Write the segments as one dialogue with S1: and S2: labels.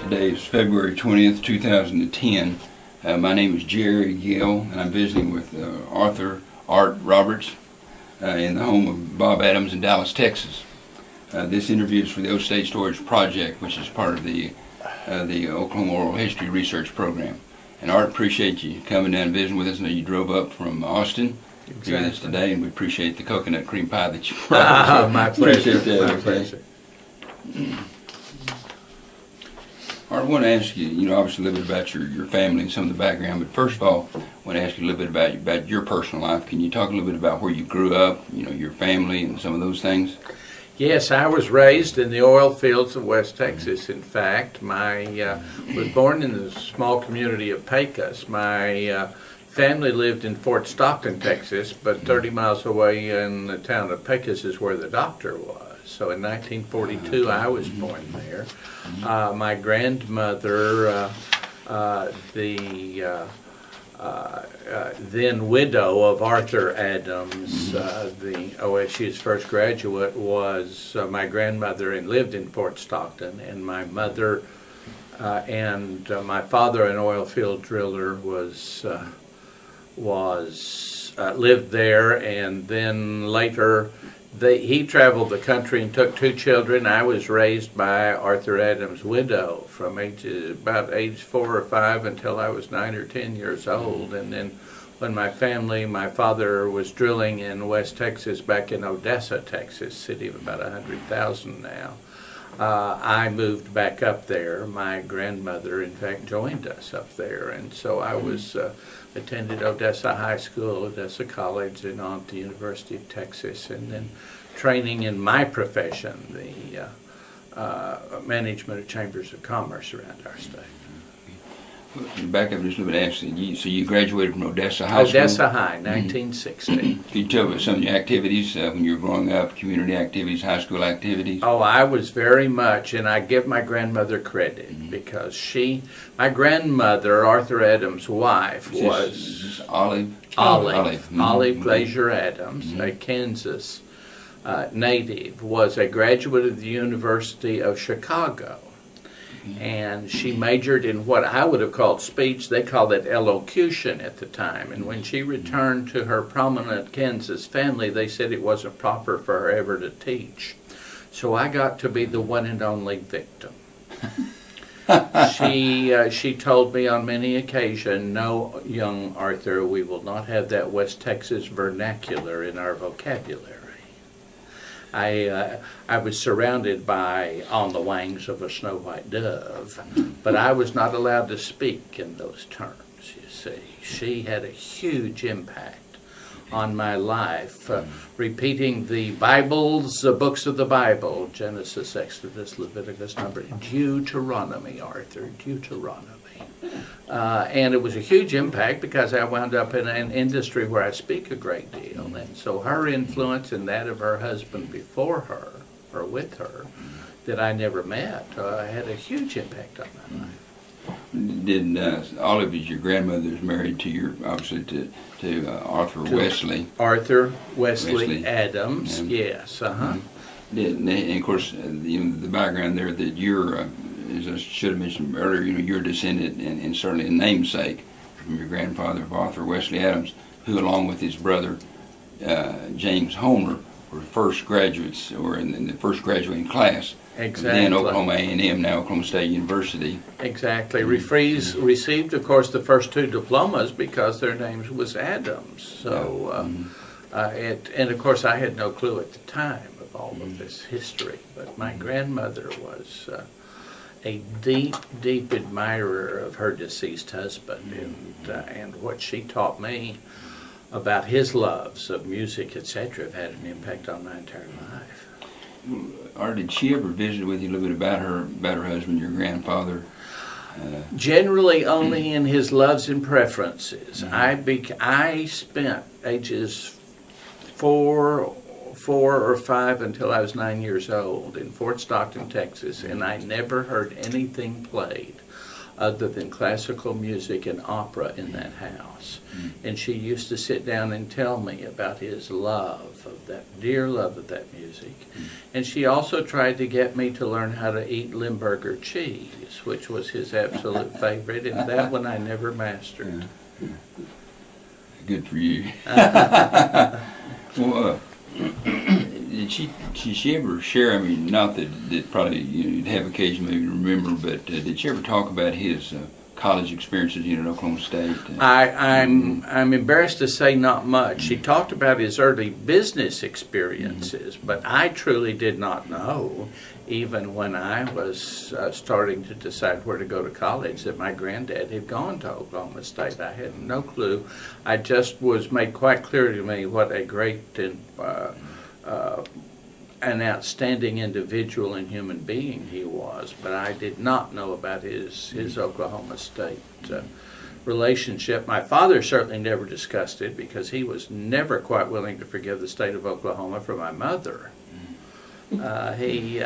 S1: Today is February 20th, 2010. My name is Jerry Gill, and I'm visiting with Arthur Art Roberts in the home of Bob Adams in Dallas, Texas. This interview is for the O State Storage Project, which is part of the Oklahoma Oral History Research Program. And Art, appreciate you coming down and visiting with us. I know you drove up from Austin to hear this today, and we appreciate the coconut cream pie that you brought.
S2: My pleasure.
S1: Appreciate that.
S2: My pleasure.
S1: Art, I want to ask you, obviously a little bit about your family and some of the background, but first of all, I want to ask you a little bit about your personal life. Can you talk a little bit about where you grew up, your family and some of those things?
S2: Yes, I was raised in the oil fields of West Texas. In fact, was born in the small community of Pecos. My family lived in Fort Stockton, Texas, but 30 miles away in the town of Pecos is where the doctor was. So in 1942, I was born there. My grandmother, then widow of Arthur Adams, the OSU's first graduate, was my grandmother and lived in Fort Stockton. And my mother and my father, an oil field driller, lived there, and then later he traveled the country and took 2 children. I was raised by Arthur Adams' widow from about age 4 or 5 until I was 9 or 10 years old. And then when my father was drilling in West Texas, back in Odessa, Texas, city of about 100,000 now, I moved back up there. My grandmother, in fact, joined us up there. And so I was attended Odessa High School, Odessa College, and on to the University of Texas, and then training in my profession, the management of chambers of commerce around our state.
S1: Back up just a little bit, actually. So you graduated from Odessa High School?
S2: Odessa High, 1960.
S1: Can you tell me about some of your activities when you were growing up, community activities, high school activities?
S2: Oh, I was very much, and I give my grandmother credit, because my grandmother, Arthur Adams' wife, was
S1: Olive
S2: Glazier Adams, a Kansas native, was a graduate of the University of Chicago. And she majored in what I would have called speech. They called it elocution at the time. And when she returned to her prominent Kansas family, they said it wasn't proper for her ever to teach. So I got to be the one and only victim. She told me on many occasions, "No, young Arthur, we will not have that West Texas vernacular in our vocabulary." I was surrounded by "on the wings of a snow white dove," but I was not allowed to speak in those terms, you see. She had a huge impact on my life, repeating the books of the Bible, Genesis, Exodus, Leviticus, Deuteronomy, Arthur, Deuteronomy. And it was a huge impact because I wound up in an industry where I speak a great deal. And so her influence and that of her husband before her, or with her, that I never met, had a huge impact on my life.
S1: Did Olive, your grandmother, is married to obviously to Arthur Wesley.
S2: Arthur Wesley Adams, yes.
S1: And of course, the background there that you're, as I should have mentioned earlier, you're a descendant and certainly a namesake from your grandfather of Arthur Wesley Adams, who, along with his brother James Homer, were first graduates, or in the first graduating class.
S2: Exactly.
S1: Then Oklahoma A&M, now Oklahoma State University.
S2: Exactly. Received, of course, the first 2 diplomas because their names was Adams. So, and of course, I had no clue at the time of all of this history. But my grandmother was a deep, deep admirer of her deceased husband, and what she taught me about his loves of music, etc., have had an impact on my entire life.
S1: Or did she ever visit with you a little bit about her husband, your grandfather?
S2: Generally, only in his loves and preferences. I spent ages 4 or 5 until I was 9 years old in Fort Stockton, Texas, and I never heard anything played other than classical music and opera in that house. And she used to sit down and tell me about his love of that, dear love of that music. And she also tried to get me to learn how to eat Limburger cheese, which was his absolute favorite, and that one I never mastered.
S1: Good for you. Well, did she ever share, I mean, not that probably you'd have occasion maybe to remember, but did she ever talk about his college experiences at Oklahoma State?
S2: I'm embarrassed to say not much. She talked about his early business experiences, but I truly did not know, even when I was starting to decide where to go to college, that my granddad had gone to Oklahoma State. I had no clue. I just was made quite clear to me what a great and an outstanding individual and human being he was, but I did not know about his Oklahoma State relationship. My father certainly never discussed it because he was never quite willing to forgive the state of Oklahoma for my mother. We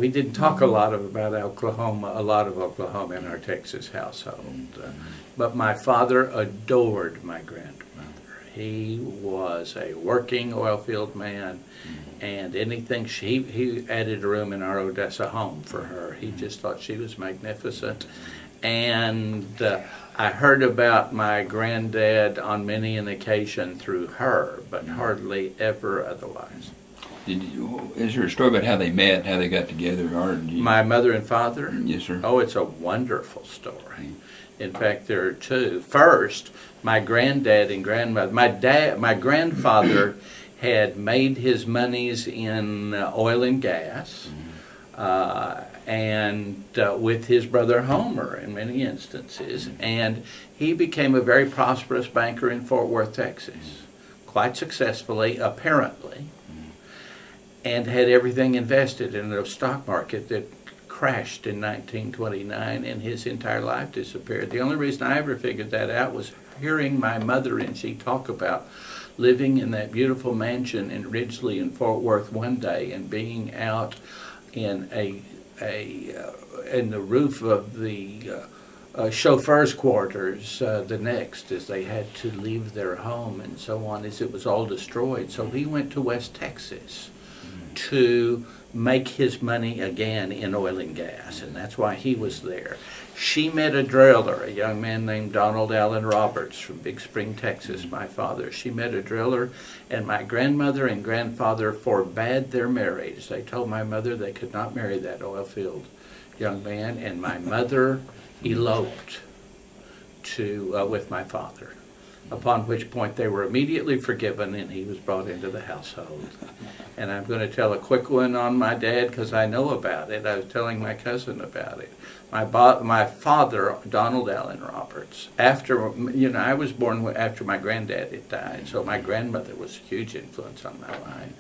S2: didn't talk a lot of Oklahoma in our Texas household, but my father adored my grandmother. He was a working oil field man, and anything he added a room in our Odessa home for her. He just thought she was magnificent. And I heard about my granddad on many an occasion through her, but hardly ever otherwise.
S1: Is there a story about how they met, how they got together?
S2: My mother and father?
S1: Yes, sir.
S2: Oh, it's a wonderful story. In fact, there are two. First, my granddad and grandmother. My grandfather had made his monies in oil and gas, and with his brother Homer in many instances, and he became a very prosperous banker in Fort Worth, Texas, quite successfully, apparently, and had everything invested in the stock market that crashed in 1929, and his entire life disappeared. The only reason I ever figured that out was hearing my mother and she talk about living in that beautiful mansion in Ridgely in Fort Worth one day and being out in in the roof of the chauffeur's quarters the next, as they had to leave their home and so on, as it was all destroyed. So he went to West Texas to make his money again in oil and gas, and that's why he was there. She met a driller, a young man named Donald Allen Roberts from Big Spring, Texas, my father. She met a driller, and my grandmother and grandfather forbade their marriage. They told my mother they could not marry that oil field young man, and my mother eloped with my father, upon which point they were immediately forgiven and he was brought into the household. And I'm going to tell a quick one on my dad because I know about it. I was telling my cousin about it. My father, Donald Allen Roberts, after, I was born after my granddad had died, so my grandmother was a huge influence on my life.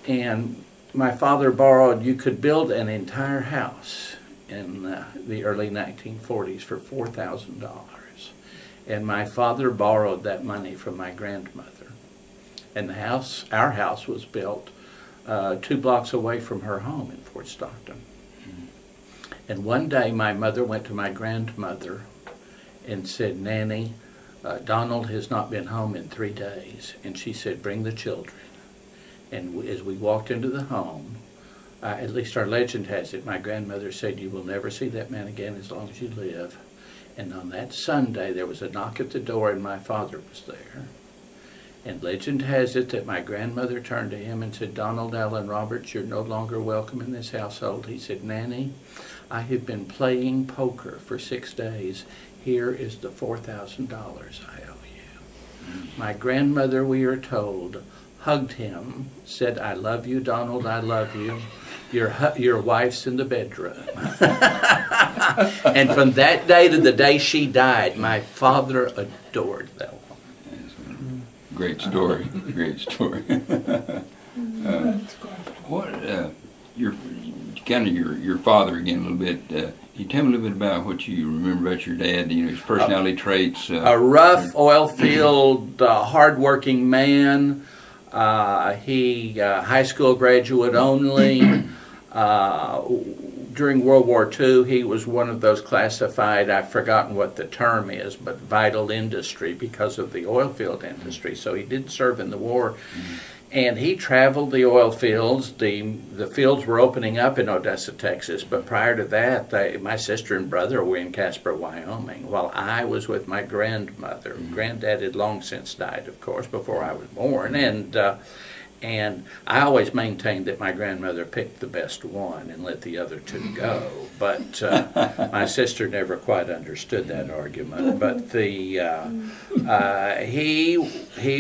S2: And my father borrowed, you could build an entire house in the early 1940s for $4,000. And my father borrowed that money from my grandmother. And the house, our house, was built 2 blocks away from her home in Fort Stockton. And one day my mother went to my grandmother and said, "Nanny, Donald has not been home in 3 days." And she said, "Bring the children." And as we walked into the home, at least our legend has it, my grandmother said, "You will never see that man again as long as you live." And on that Sunday, there was a knock at the door, and my father was there. And legend has it that my grandmother turned to him and said, "Donald Allen Roberts, you're no longer welcome in this household." He said, "Nanny, I have been playing poker for 6 days. Here is the $4,000 I owe you." My grandmother, we are told, hugged him, said, "I love you, Donald, I love you. Your wife's in the bedroom." And from that day to the day she died, my father adored that woman.
S1: Great story. Great story. Your father again a little bit. Can you tell me a little bit about what you remember about your dad? His personality traits.
S2: A rough oil field, hard-working man. He high school graduate only. during World War II, he was one of those classified, I've forgotten what the term is, but vital industry because of the oil field industry. So he did serve in the war. And he traveled the oil fields. The fields were opening up in Odessa, Texas, but prior to that, my sister and brother were in Casper, Wyoming, while I was with my grandmother. Granddad had long since died, of course, before I was born, and I always maintained that my grandmother picked the best one and let the other two go. But my sister never quite understood that argument. But he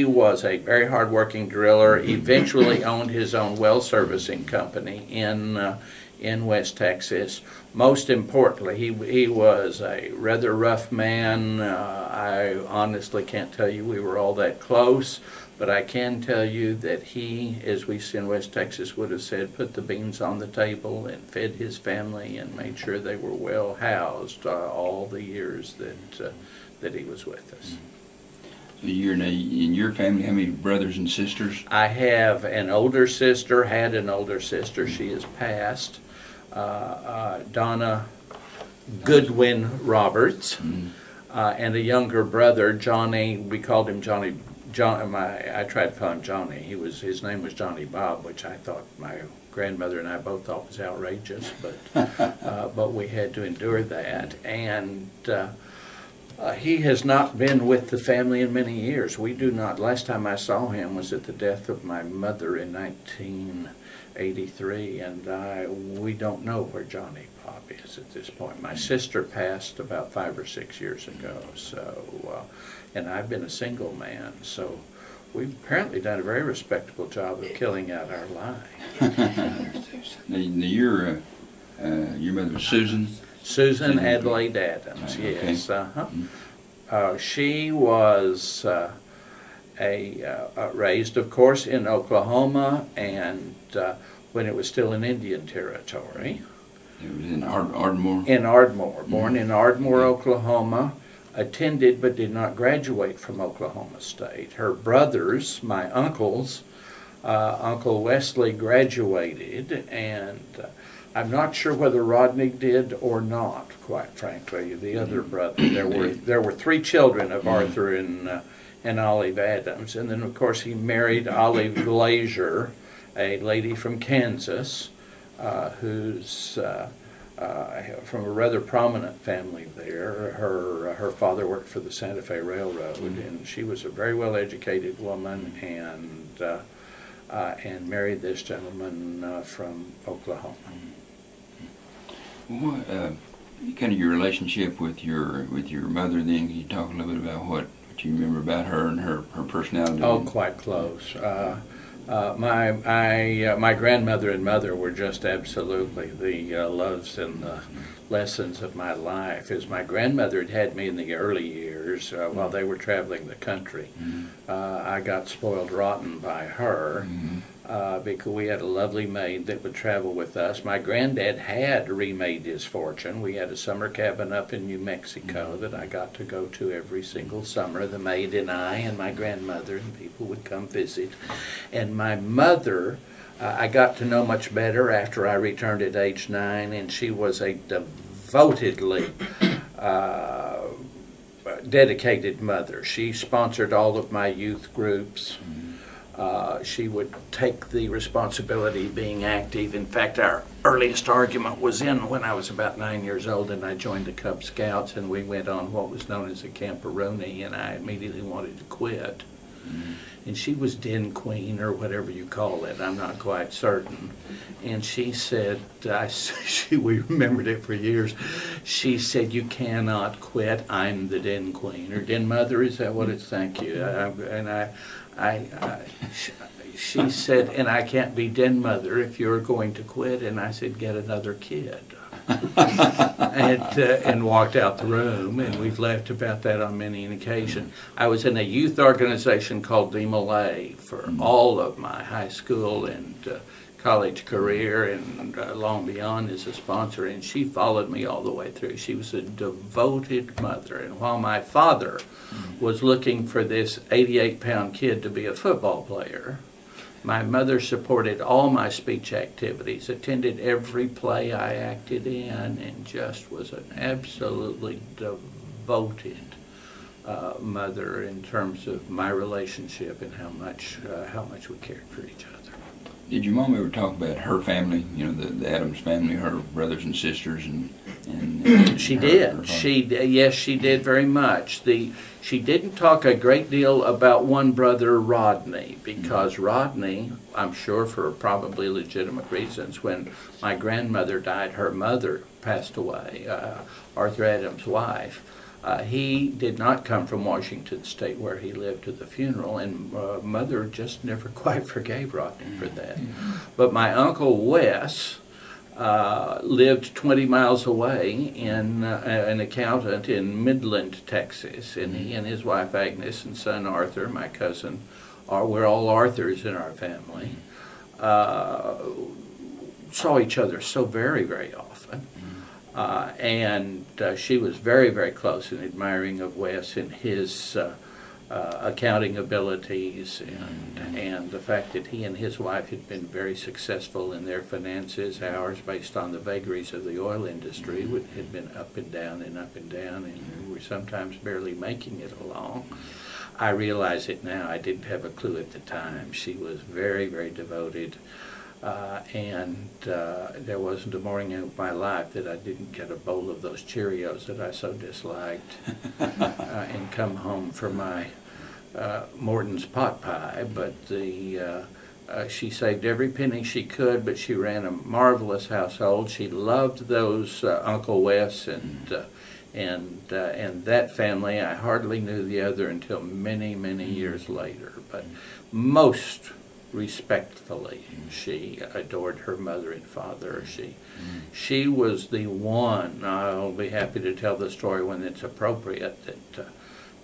S2: was a very hard-working driller. Eventually owned his own well servicing company in West Texas. Most importantly, he was a rather rough man. I honestly can't tell you we were all that close. But I can tell you that he, as we in West Texas would have said, put the beans on the table and fed his family and made sure they were well housed all the years that he was with us.
S1: So you're in your family, how many brothers and sisters?
S2: I have an older sister, had an older sister. She is passed, Donna Goodwin Roberts, and a younger brother, Johnny. We called him Johnny. I tried to call him Johnny. His name was Johnny Bob, which I thought my grandmother and I both thought was outrageous, but we had to endure that. And he has not been with the family in many years. We do not. Last time I saw him was at the death of my mother in 1983, and we don't know where Johnny Bob is at this point. My sister passed about 5 or 6 years ago, so. And I've been a single man, so we've apparently done a very respectable job of killing out our line.
S1: Now your mother was Susan?
S2: Susan Adelaide Adams, yes. She was raised, of course, in Oklahoma, and when it was still in Indian Territory.
S1: It was in Ardmore?
S2: In Ardmore, born in Ardmore, Oklahoma. Attended but did not graduate from Oklahoma State. Her brothers, my uncles, Uncle Wesley graduated, and I'm not sure whether Rodney did or not, quite frankly, the other brother. There were 3 children of Arthur and Olive Adams, and then of course he married Olive Glazier, a lady from Kansas, who's from a rather prominent family there. Her father worked for the Santa Fe Railroad, and she was a very well-educated woman, and married this gentleman from Oklahoma.
S1: What kind of your relationship with your mother? Then can you talk a little bit about what you remember about her and her personality?
S2: Oh, quite close. My grandmother and mother were just absolutely the loves and the lessons of my life. As my grandmother had had me in the early years while they were traveling the country, I got spoiled rotten by her because we had a lovely maid that would travel with us. My granddad had remade his fortune. We had a summer cabin up in New Mexico that I got to go to every single summer. The maid and I and my grandmother and people would come visit. And my mother, I got to know much better after I returned at age 9, and she was a devotedly dedicated mother. She sponsored all of my youth groups. She would take the responsibility of being active. In fact, our earliest argument was when I was about 9 years old, and I joined the Cub Scouts, and we went on what was known as a camperoonie, and I immediately wanted to quit. And she was den queen, or whatever you call it, I'm not quite certain. And she said, we remembered it for years, she said, "You cannot quit, I'm the den queen." Or den mother, is that what it's? Thank you. She said, "And I can't be den mother if you're going to quit." And I said, "Get another kid." and walked out the room, and we've laughed about that on many an occasion. I was in a youth organization called DeMolay for all of my high school and college career, and long beyond as a sponsor, and she followed me all the way through. She was a devoted mother, and while my father was looking for this 88-pound kid to be a football player, My mother supported all my speech activities, attended every play I acted in, and just was an absolutely devoted mother in terms of my relationship and how much we cared for each other.
S1: Did your mom ever talk about her family? You know, the Adams family, her brothers and sisters, and
S2: she did. Yes, she did very much. She didn't talk a great deal about one brother, Rodney, because Rodney, I'm sure for probably legitimate reasons, when my grandmother died, her mother passed away, Arthur Adams' wife. He did not come from Washington State, where he lived, to the funeral, and Mother just never quite forgave Rodney for that. But my Uncle Wes lived 20 miles away in an accountant in Midland, Texas, and he and his wife Agnes and son Arthur, my cousin, we're all Arthurs in our family, saw each other so very, very often. And she was very, very close and admiring of Wes and his accounting abilities, and the fact that he and his wife had been very successful in their finances. Ours, based on the vagaries of the oil industry, had been up and down, and we were sometimes barely making it along. I realize it now. I didn't have a clue at the time. She was very, very devoted. And there wasn't a morning of my life that I didn't get a bowl of those Cheerios that I so disliked and come home for my Morton's pot pie. But she saved every penny she could, but she ran a marvelous household. She loved those Uncle Wes and that family. I hardly knew the other until many, many years later. But most respectfully, she adored her mother and father. She was the one, I'll be happy to tell the story when it's appropriate,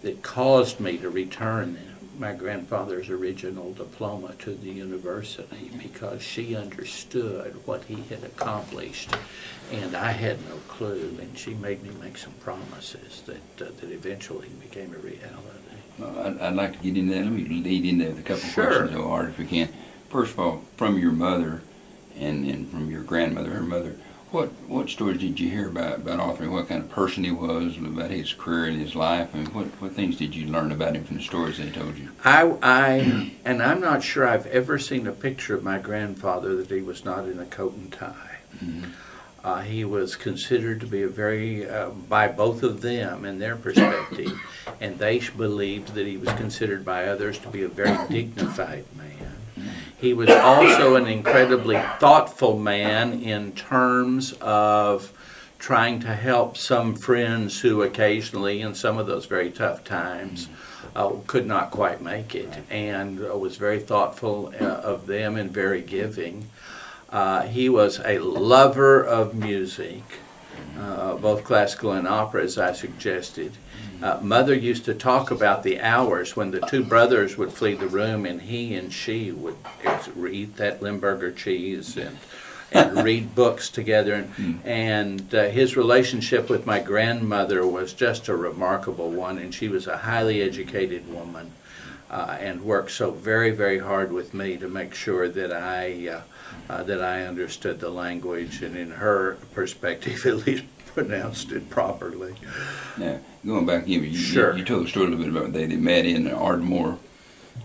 S2: that caused me to return my grandfather's original diploma to the university, because she understood what he had accomplished and I had no clue, and she made me make some promises that eventually became a reality.
S1: Well, I'd like to get into that. Let me lead into a couple of
S2: Sure.
S1: questions, though, Art, if we can. First of all, from your mother and from your grandmother, her mother, what stories did you hear about Arthur? What kind of person he was, about his career and his life, and what things did you learn about him from the stories they told you?
S2: And I'm not sure I've ever seen a picture of my grandfather that he was not in a coat and tie.
S1: Mm-hmm.
S2: He was considered to be a very, by both of them in their perspective, and they believed that he was considered by others to be a very dignified man. He was also an incredibly thoughtful man in terms of trying to help some friends who occasionally, in some of those very tough times, could not quite make it, and was very thoughtful of them and very giving. He was a lover of music, both classical and opera, as I suggested. Mother used to talk about the hours when the two brothers would flee the room, and he and she would eat that Limburger cheese and read books together. And his relationship with my grandmother was just a remarkable one, and she was a highly educated woman and worked so very, very hard with me to make sure that I understood the language, and in her perspective, at least pronounced it properly.
S1: Now, going back, you told the story a little bit about they met in Ardmore.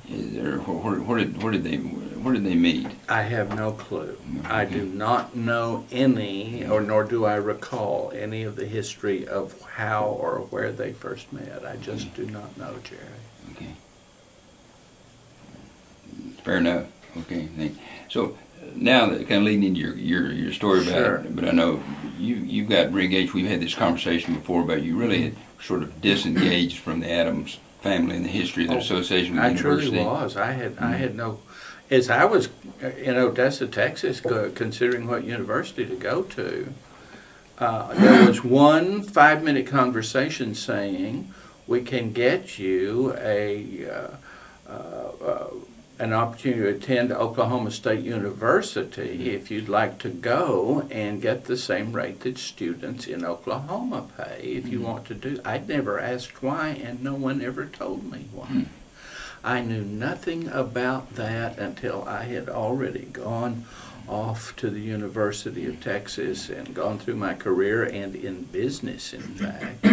S1: Where did they meet?
S2: I have no clue. Okay. I do not know any, or nor do I recall any of the history of how or where they first met. I just do not know, Jerry.
S1: Okay. Fair enough. Okay. So now that kind of leading into your story about it, but I know you got re-engaged. We've had this conversation before about you really had sort of disengaged from the Adams family and the history of their association with the university.
S2: I truly was. I had no. As I was in Odessa, Texas, considering what university to go to, there was one 5-minute conversation saying, "We can get you an opportunity to attend Oklahoma State University if you'd like to go and get the same rate that students in Oklahoma pay if you want to do." I'd never asked why, and no one ever told me why. I knew nothing about that until I had already gone off to the University of Texas and gone through my career and in business, in fact.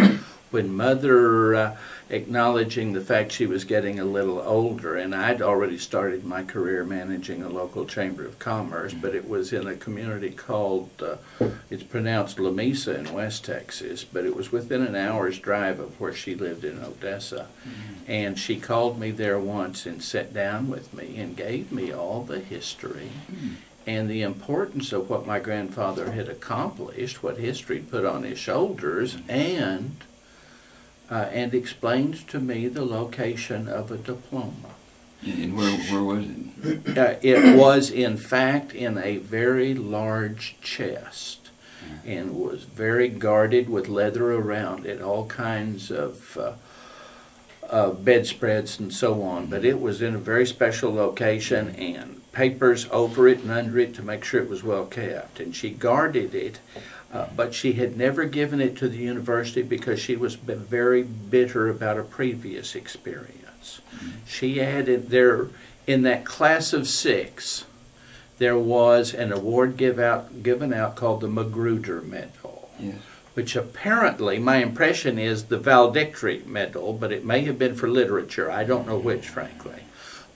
S2: When Mother, acknowledging the fact she was getting a little older, and I'd already started my career managing a local chamber of commerce, but it was in a community called, it's pronounced La Mesa in West Texas, but it was within an hour's drive of where she lived in Odessa. And she called me there once and sat down with me and gave me all the history and the importance of what my grandfather had accomplished, what history put on his shoulders, and explained to me the location of a diploma.
S1: And where was it?
S2: It was, in fact, in a very large chest, and was very guarded with leather around it, all kinds of bedspreads and so on. But it was in a very special location, and papers over it and under it to make sure it was well kept. And she guarded it. But she had never given it to the university because she was very bitter about a previous experience. She added there, in that class of 6, there was an award given out called the Magruder Medal, which apparently, my impression is the valedictory medal, but it may have been for literature. I don't know which, frankly.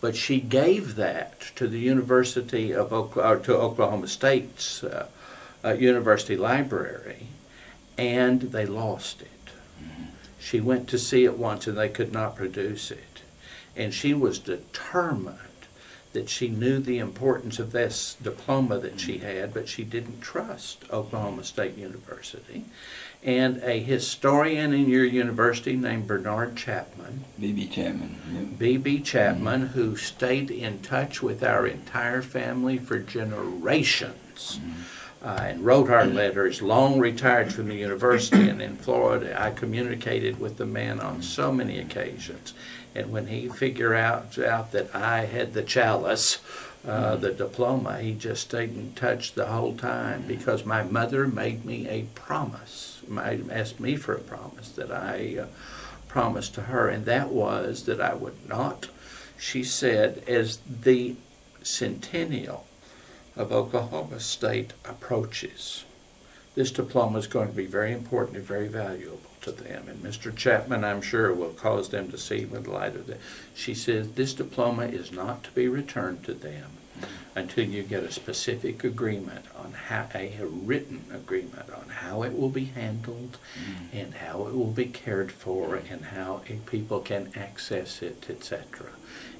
S2: But she gave that to the University of to Oklahoma State's University Library, and they lost it. She went to see it once and they could not produce it. And she was determined that she knew the importance of this diploma that she had, but she didn't trust Oklahoma State University. And a historian in your university named Bernard Chapman,
S1: B.B. Chapman. Yep.
S2: B.B. Chapman, who stayed in touch with our entire family for generations, and wrote our letters, long retired from the university, and in Florida I communicated with the man on so many occasions. And when he figured out that I had the chalice, the diploma, he just stayed in touch the whole time, because my mother made me a promise, asked me for a promise that I promised to her, and that was that I would not, she said, as the centennial of Oklahoma State approaches, this diploma is going to be very important and very valuable to them. And Mr. Chapman, I'm sure, will cause them to see with the light of that. She says this diploma is not to be returned to them until you get a specific agreement on how, a written agreement on how it will be handled and how it will be cared for and how people can access it, etc.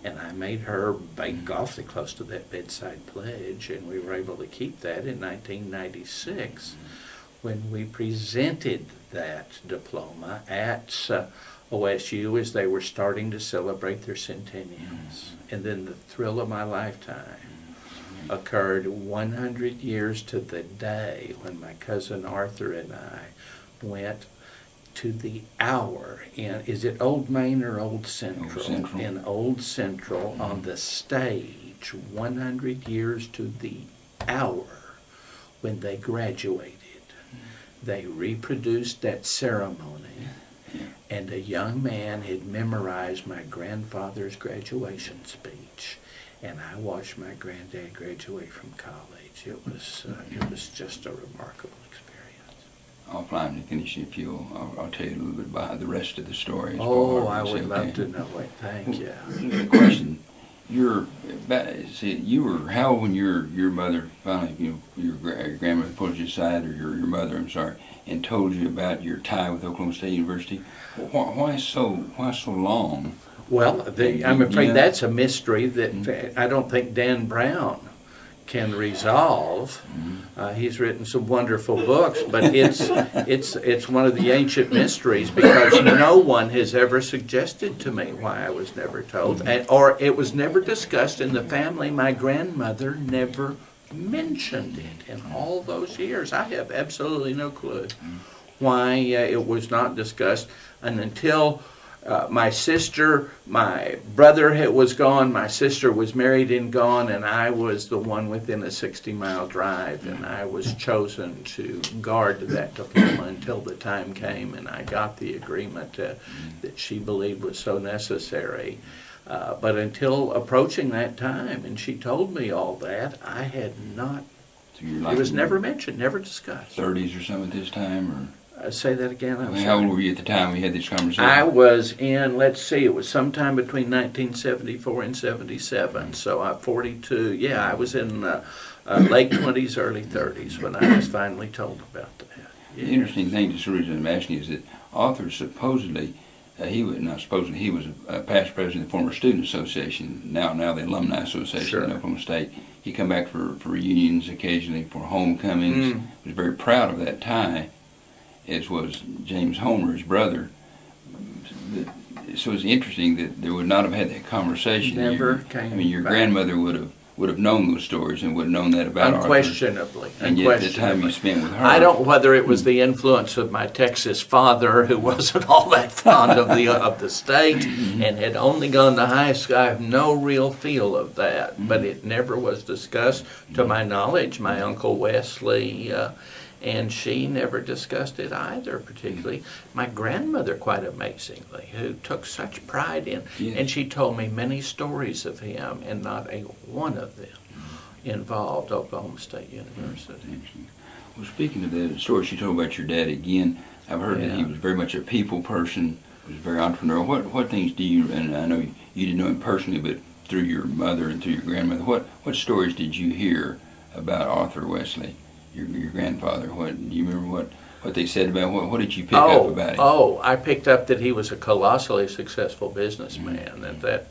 S2: And I made her bake awfully close to that bedside pledge, and we were able to keep that in 1996 when we presented that diploma at OSU as they were starting to celebrate their centennials. And then the thrill of my lifetime occurred 100 years to the day when my cousin Arthur and I went to the hour in, is it Old Main or Old Central?
S1: Old Central.
S2: In Old Central on the stage, 100 years to the hour when they graduated. They reproduced that ceremony, and a young man had memorized my grandfather's graduation speech, and I watched my granddad graduate from college. It was just a remarkable experience.
S1: I'll finally finish if you'll. I'll tell you a little bit about the rest of the story.
S2: Oh, I would love to know it. Thank you.
S1: The question: you were how old when your mother finally, your grandmother pulled you aside, or your mother, I'm sorry, and told you about your tie with Oklahoma State University? Why so long?
S2: Well, I'm afraid that's a mystery that I don't think Dan Brown can resolve. He's written some wonderful books, but it's one of the ancient mysteries, because no one has ever suggested to me why I was never told, or it was never discussed in the family. My grandmother never mentioned it in all those years. I have absolutely no clue why it was not discussed, and until my brother was gone, my sister was married and gone, and I was the one within a 60-mile drive, and I was chosen to guard that diploma until the time came and I got the agreement that she believed was so necessary. But until approaching that time, and she told me all that, I had not,
S1: So you're like
S2: it was
S1: in
S2: never
S1: your
S2: mentioned, never discussed.
S1: 30s or something at this time,
S2: Say that again,
S1: or
S2: I'm
S1: how old
S2: sorry.
S1: were you at the time we had this conversation?
S2: I was in, let's see, it was sometime between 1974 and 77, so I'm 42. Yeah, I was in late 20s, early 30s when I was finally told about that.
S1: The interesting thing, just the reason I'm asking, is that Arthur supposedly, he was not supposedly, he was a past president of the former Student Association, now the Alumni Association
S2: Sure.
S1: in Oklahoma State. He come back for reunions occasionally, for homecomings. Was very proud of that tie, as was James Homer, his brother. So it's interesting that they would not have had that conversation.
S2: Never came
S1: I mean, your
S2: back.
S1: grandmother would have known those stories and would have known that about
S2: Unquestionably.
S1: Arthur. And yet the time you spent with her.
S2: I don't whether it was the influence of my Texas father, who wasn't all that fond of the state and had only gone to high school. I have no real feel of that, but it never was discussed. To my knowledge, my Uncle Wesley and she never discussed it either, particularly. My grandmother, quite amazingly, who took such pride in,
S1: Yes.
S2: and she told me many stories of him, and not a one of them involved Oklahoma State University.
S1: Interesting. Well, speaking of the story she told about your dad, again, I've heard that he was very much a people person, was very entrepreneurial. What things do you, and I know you didn't know him personally, but through your mother and through your grandmother, what stories did you hear about Arthur Wesley, your grandfather? What do you remember? What they said about what did you pick up about him?
S2: Oh, I picked up that he was a colossally successful businessman, and that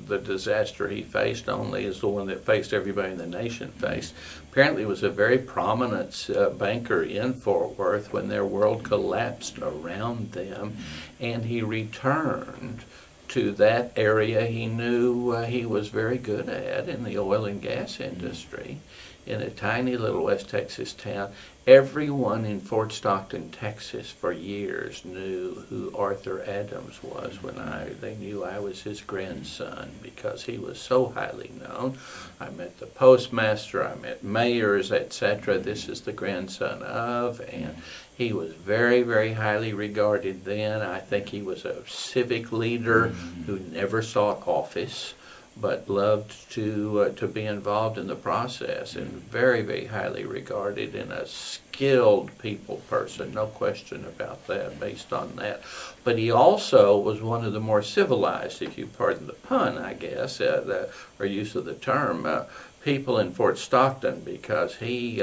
S2: the disaster he faced only is the one that faced everybody in the nation faced. Apparently he was a very prominent banker in Fort Worth when their world collapsed around them, and he returned to that area he knew he was very good at in the oil and gas industry in a tiny little West Texas town. Everyone in Fort Stockton, Texas for years knew who Arthur Adams was when they knew I was his grandson, because he was so highly known. I met the postmaster, I met mayors, etc. This is the grandson of, and he was very, very highly regarded then. I think he was a civic leader who never sought office, but loved to be involved in the process, and very, very highly regarded, and a skilled people person, no question about that, based on that. But he also was one of the more civilized, if you pardon the pun, I guess, or use of the term, people in Fort Stockton, because he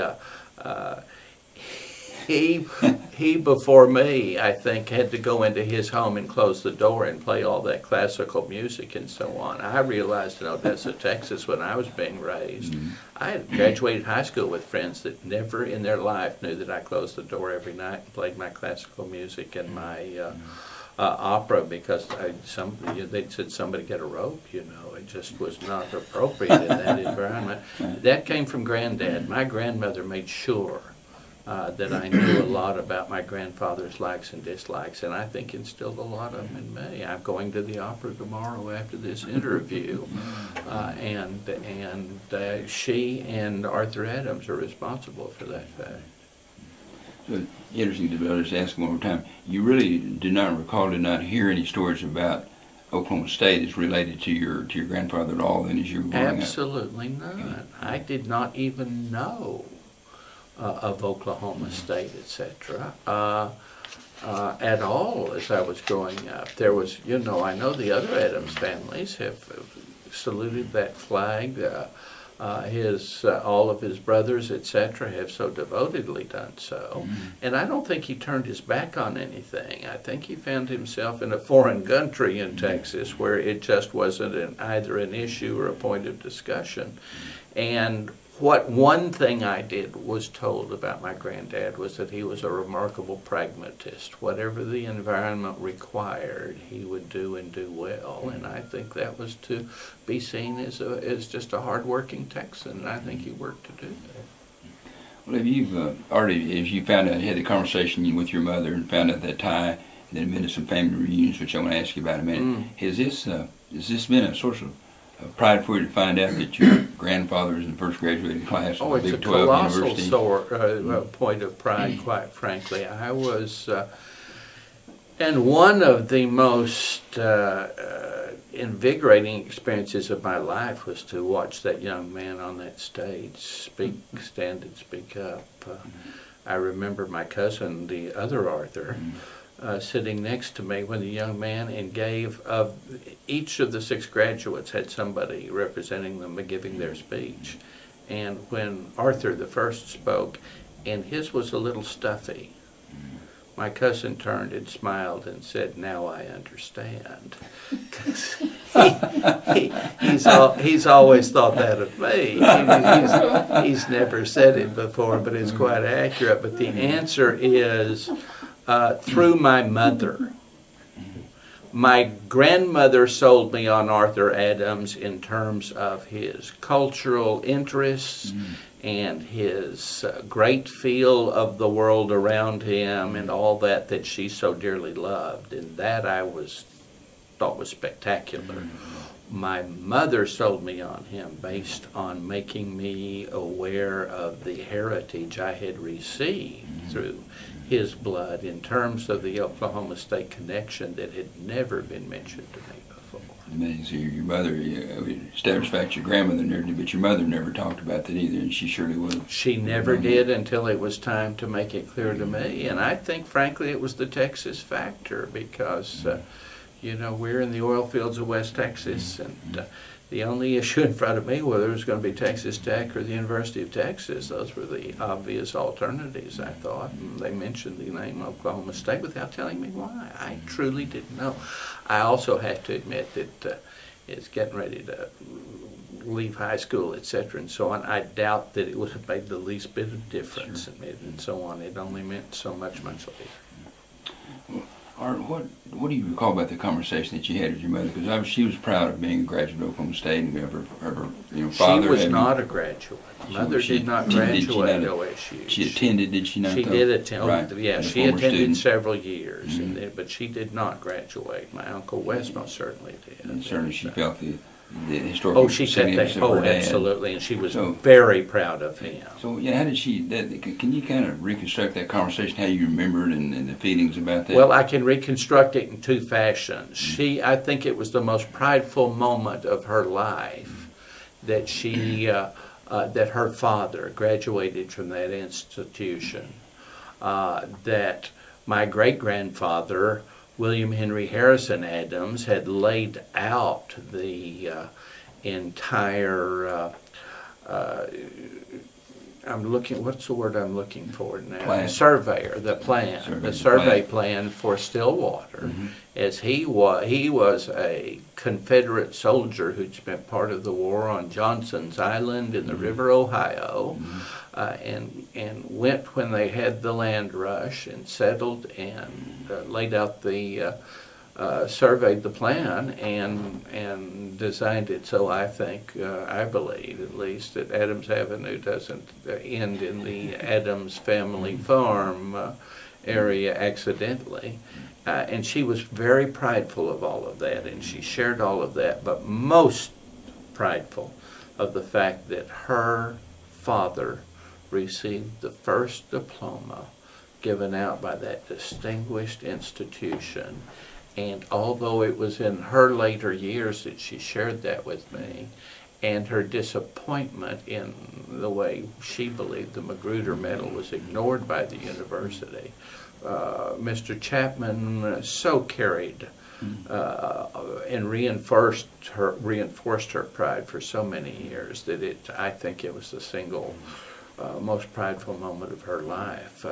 S2: before me, I think, had to go into his home and close the door and play all that classical music and so on. I realized in Odessa, Texas, when I was being raised, I had graduated high school with friends that never in their life knew that I closed the door every night and played my classical music and my opera, because they said somebody get a rope, it just was not appropriate in that environment. That came from Granddad. My grandmother made sure that I knew a lot about my grandfather's likes and dislikes, and I think instilled a lot of them in me. I'm going to the opera tomorrow after this interview, and she and Arthur Adams are responsible for that fact.
S1: So interesting to just ask one more time. You really did not hear any stories about Oklahoma State as related to your grandfather at all then as you were growing up?
S2: Absolutely not. I did not even know of Oklahoma State, etc. At all as I was growing up. There was, I know the other Adams families have saluted that flag. All of his brothers, etc., have so devotedly done so. And I don't think he turned his back on anything. I think he found himself in a foreign country in Texas where it just wasn't either an issue or a point of discussion. And one thing I was told about my granddad was that he was a remarkable pragmatist. Whatever the environment required, he would do and do well. And I think that was to be seen as just a hardworking Texan, and I think he worked to do that.
S1: Well, if you found out, you had the conversation with your mother and found out that tie, and then been to some family reunions, which I want to ask you about in a minute, has this been a source of pride for you to find out that your grandfather is in the first graduating class of the Big 12 University?
S2: It's a colossal point of pride, quite frankly. I was, and one of the most invigorating experiences of my life was to watch that young man on that stage stand and speak up. I remember my cousin, the other Arthur, sitting next to me when the young man each of the 6 graduates had somebody representing them giving their speech. And when Arthur the first spoke, and his was a little stuffy, my cousin turned and smiled and said, "Now I understand." He's always thought that of me. He's never said it before, but it's quite accurate. But the answer is through my mother. My grandmother sold me on Arthur Adams in terms of his cultural interests and his great feel of the world around him and all that she so dearly loved. And that I thought was spectacular. My mother sold me on him based on making me aware of the heritage I had received through his blood in terms of the Oklahoma State connection that had never been mentioned to me before.
S1: Amazing. Your mother, established fact, your grandmother never did, but your mother never talked about that either, and she surely would.
S2: She never did until it was time to make it clear to me, and I think, frankly, it was the Texas factor because, we're in the oil fields of West Texas, and the only issue in front of me, whether it was going to be Texas Tech or the University of Texas, those were the obvious alternatives, I thought. And they mentioned the name Oklahoma State without telling me why. I truly didn't know. I also have to admit that it's getting ready to leave high school, etc., and so on. I doubt that it would have made the least bit of difference in it, and so on. It only meant so much later.
S1: Well, Art, what do you recall about the conversation that you had with your mother? Because she was proud of being a graduate of Oklahoma State, and her father.
S2: She was not a graduate. Mother did not graduate at OSU.
S1: She attended, did she not?
S2: She did attend.
S1: Right.
S2: Yeah, she attended several years, but she did not graduate. My Uncle Wes most certainly did.
S1: And certainly she felt the historical significance of her dad.
S2: Absolutely, and she was very proud of him.
S1: So, how did she, can you kind of reconstruct that conversation, how you remembered and the feelings about that?
S2: Well, I can reconstruct it in 2 fashions. I think it was the most prideful moment of her life that that her father graduated from that institution, that my great-grandfather, William Henry Harrison Adams, had laid out the entire, what's the word I'm looking for now?
S1: Plan.
S2: Surveyor, the plan, the survey plan for Stillwater, as he was a Confederate soldier who'd spent part of the war on Johnson's Island in the River Ohio, and went when they had the land rush and settled and laid out the surveyed the plan and designed it so I believe at least, that Adams Avenue doesn't end in the Adams family farm area accidentally. And she was very prideful of all of that, and she shared all of that, but most prideful of the fact that her father received the first diploma given out by that distinguished institution. And although it was in her later years that she shared that with me, and her disappointment in the way she believed the Magruder Medal was ignored by the university, Mr. Chapman so carried and reinforced her pride for so many years that I think it was the single most prideful moment of her life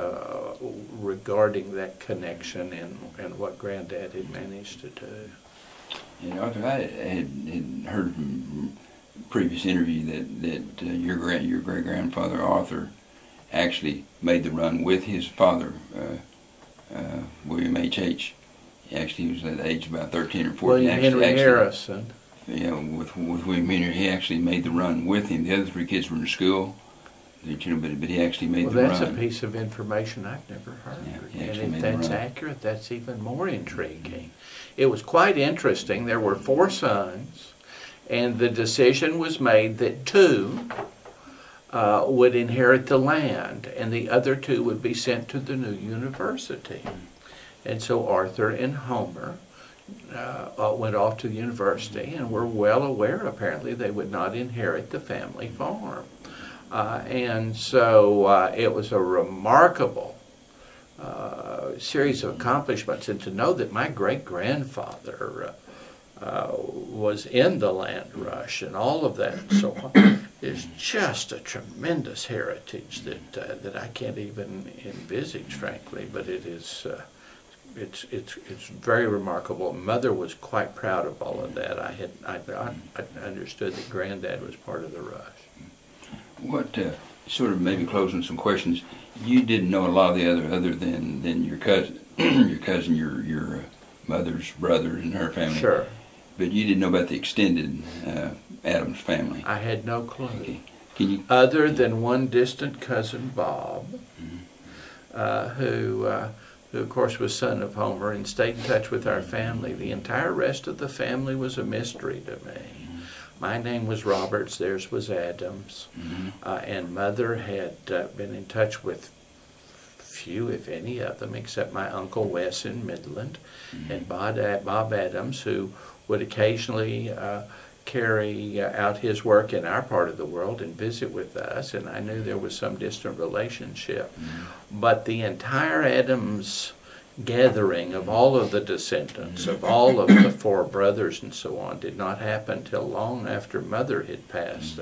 S2: regarding that connection and what Granddad had managed to do.
S1: Arthur, I had heard from a previous interview that your great-grandfather Arthur actually made the run with his father, William H.H. Actually, he was at the age of about 13 or 14.
S2: William Henry Harrison.
S1: With William Henry, he actually made the run with him. The other 3 kids were in school, but he actually made the run.
S2: Well, that's a piece of information I've never heard. And if that's accurate, that's even more intriguing. It was quite interesting. There were 4 sons, and the decision was made that 2 would inherit the land, and the other 2 would be sent to the new university. And so Arthur and Homer went off to the university and were well aware, apparently, they would not inherit the family farm. And so it was a remarkable series of accomplishments, and to know that my great-grandfather was in the land rush and all of that and so on is just a tremendous heritage that I can't even envisage, frankly, but it is it's very remarkable. Mother was quite proud of all of that. I understood that Granddad was part of the rush.
S1: What sort of maybe closing some questions? You didn't know a lot of the other than your cousin, your mother's brothers and her family.
S2: Sure.
S1: But you didn't know about the extended Adams family.
S2: I had no clue.
S1: Okay. Can you?
S2: Other than one distant cousin, Bob, who of course was son of Homer and stayed in touch with our family. The entire rest of the family was a mystery to me. My name was Roberts, theirs was Adams, and Mother had been in touch with few, if any, of them, except my Uncle Wes in Midland, and Bob Adams, who would occasionally carry out his work in our part of the world and visit with us, and I knew there was some distant relationship. But the entire Adams gathering of all of the descendants, of all of the four brothers and so on, did not happen till long after Mother had passed.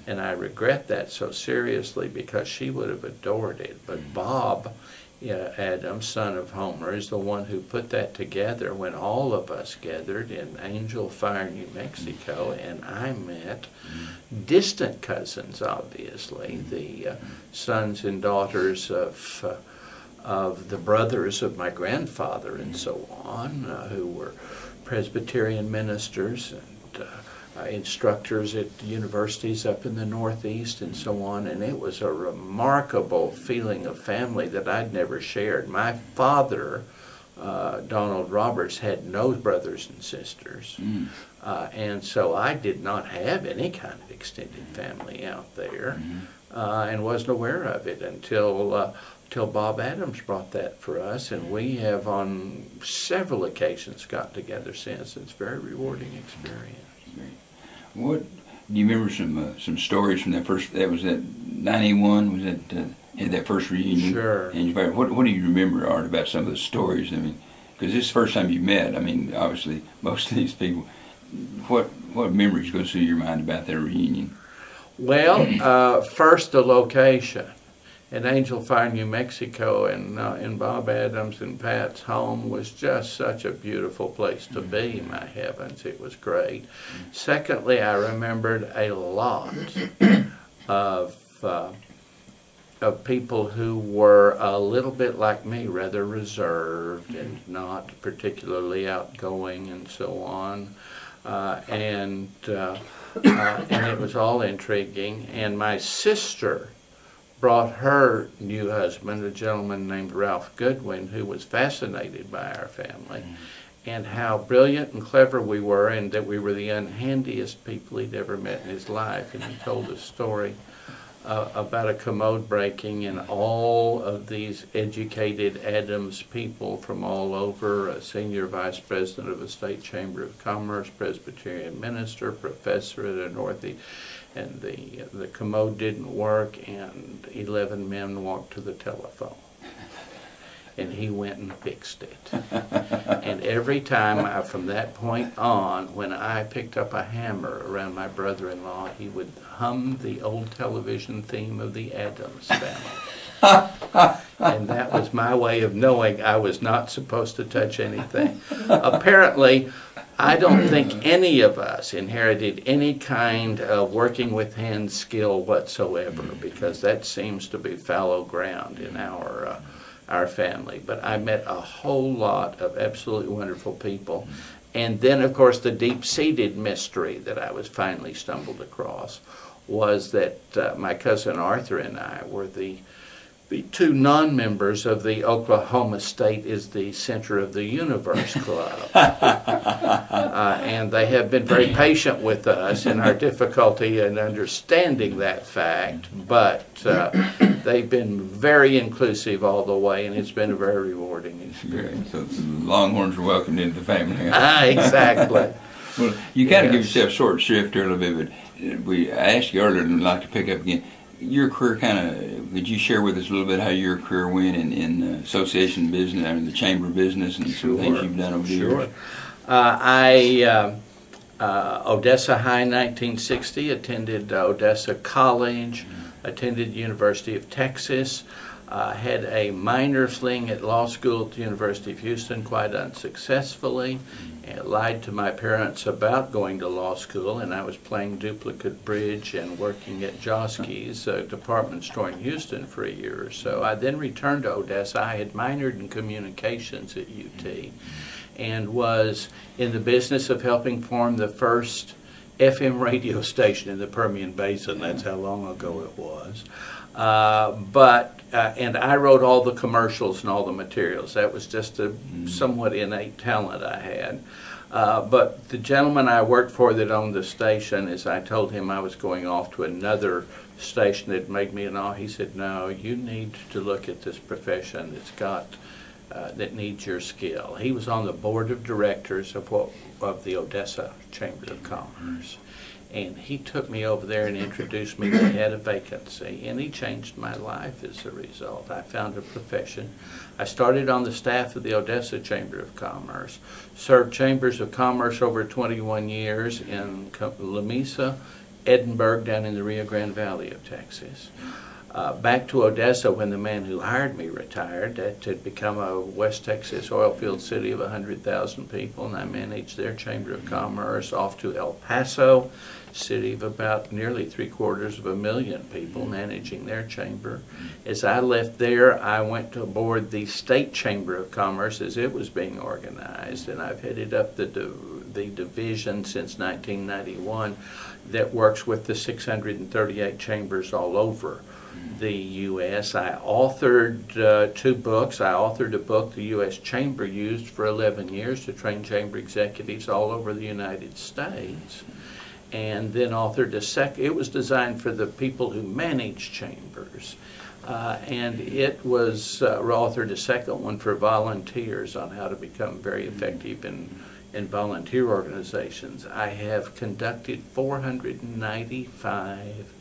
S2: And I regret that so seriously because she would have adored it. But Bob Adams, son of Homer, is the one who put that together when all of us gathered in Angel Fire, New Mexico, and I met distant cousins, obviously, the sons and daughters of the brothers of my grandfather and so on, who were Presbyterian ministers and instructors at universities up in the Northeast and so on, and it was a remarkable feeling of family that I'd never shared. My father, Donald Roberts, had no brothers and sisters, and so I did not have any kind of extended family out there, and wasn't aware of it until Bob Adams brought that for us, and we have on several occasions got together since. It's a very rewarding experience.
S1: What do you remember? Some stories from that first? That was that 91. Was that had that first reunion?
S2: Sure.
S1: And what do you remember, Art, about some of the stories? I mean, because this is the first time you met. I mean, obviously, most of these people. What memories go through your mind about that reunion?
S2: Well, first the location. At Angel Fire, New Mexico, and Bob Adams and Pat's home was just such a beautiful place to be. My heavens, it was great. Secondly, I remembered a lot of people who were a little bit like me, rather reserved and not particularly outgoing and so on. And it was all intriguing. And my sister brought her new husband, a gentleman named Ralph Goodwin, who was fascinated by our family and how brilliant and clever we were, and that we were the unhandiest people he'd ever met in his life. And he told a story about a commode breaking, and all of these educated Adams people from all over, a senior vice president of a state chamber of commerce, Presbyterian minister, professor at a Northeast, and the commode didn't work, and 11 men walked to the telephone. And he went and fixed it. And every time, from that point on, when I picked up a hammer around my brother-in-law, he would hum the old television theme of the Addams Family. And that was my way of knowing I was not supposed to touch anything. Apparently, I don't think any of us inherited any kind of working with hands skill whatsoever, because that seems to be fallow ground in our family. But I met a whole lot of absolutely wonderful people. And then, of course, the deep-seated mystery that I was finally stumbled across was that my cousin Arthur and I were the the two non-members of the Oklahoma State is the Center of the Universe Club. And they have been very patient with us in our difficulty in understanding that fact, but they've been very inclusive all the way, and it's been a very rewarding experience.
S1: So the Longhorns are welcomed into the family.
S2: Exactly.
S1: Well, you kind of give yourself short shrift here a little bit, but I asked you earlier, and I'd like to pick up again. Your career could you share with us a little bit how your career went in association business, I mean the chamber business, and some things you've done over the years?
S2: Odessa High 1960, attended Odessa College, attended University of Texas, had a minor fling at law school at the University of Houston quite unsuccessfully, and lied to my parents about going to law school, and I was playing duplicate bridge and working at Josky's department store in Houston for a year or so. I then returned to Odessa. I had minored in communications at UT and was in the business of helping form the first FM radio station in the Permian Basin. That's how long ago it was. And I wrote all the commercials and all the materials. That was just a somewhat innate talent I had. But the gentleman I worked for that owned the station, as I told him I was going off to another station that made me an offer, he said, "No, you need to look at this profession that needs your skill." He was on the board of directors of the Odessa Chamber of Commerce. And he took me over there and introduced me. They had a vacancy, and he changed my life as a result. I found a profession. I started on the staff of the Odessa Chamber of Commerce, served chambers of commerce over 21 years in Lamesa, Edinburgh, down in the Rio Grande Valley of Texas. Back to Odessa when the man who hired me retired. That had become a West Texas oil field city of 100,000 people, and I managed their Chamber of Commerce. Off to El Paso, city of about nearly 750,000 people, managing their chamber. As I left there, I went aboard the State Chamber of Commerce as it was being organized, and I've headed up the division since 1991 that works with the 638 chambers all over the U.S. I authored 2 books. I authored a book the U.S. Chamber used for 11 years to train chamber executives all over the United States, and then authored a second. It was designed for the people who manage chambers, and it was authored a second one for volunteers on how to become very effective in volunteer organizations. I have conducted 495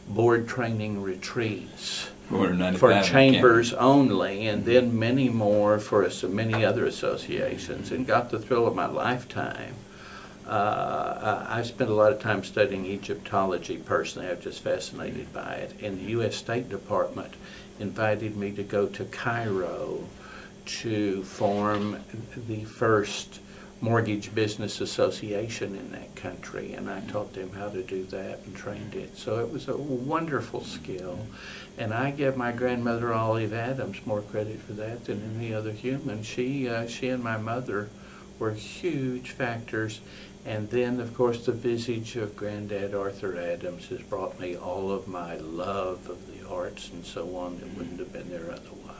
S2: board training retreats for chambers only, and then many more for many other associations, and got the thrill of my lifetime. I spent a lot of time studying Egyptology personally. I'm just fascinated by it. And the U.S. State Department invited me to go to Cairo to form the first mortgage business association in that country, and I taught them how to do that and trained it. So it was a wonderful skill, and I give my grandmother Olive Adams more credit for that than any other human. She and my mother were huge factors, and then of course the visage of Granddad Arthur Adams has brought me all of my love of the arts and so on that wouldn't have been there otherwise.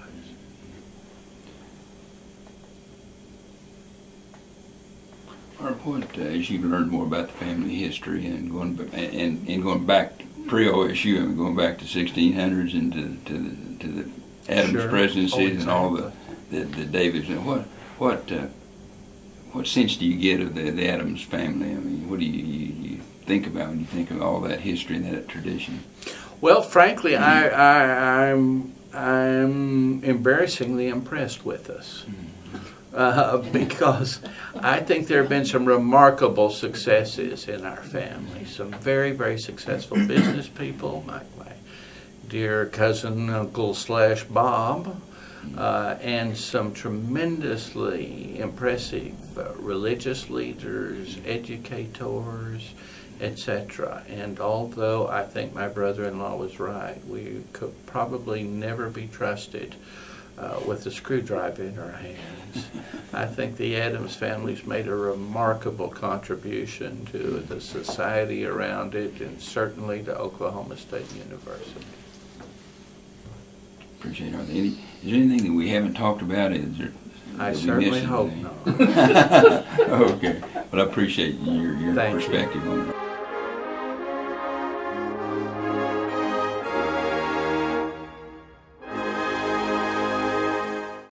S1: What, as you learned more about the family history and going back pre-OSU and going back to 1600s and to the Adams presidencies and all the Davids, what sense do you get of the Adams family? I mean, what do you think about when you think of all that history and that tradition?
S2: Well, frankly, I'm embarrassingly impressed with us. Because I think there have been some remarkable successes in our family. Some very, very successful business people, like my dear cousin, Uncle / Bob, and some tremendously impressive religious leaders, educators, etc. And although I think my brother-in-law was right, we could probably never be trusted with a screwdriver in our hands. I think the Adams family's made a remarkable contribution to the society around it, and certainly to Oklahoma State University.
S1: appreciate it. Is there anything that we haven't talked about?
S2: I
S1: did we
S2: certainly
S1: miss
S2: hope
S1: anything?
S2: not.
S1: Okay. Well, I appreciate your
S2: Thank you.
S1: perspective on it.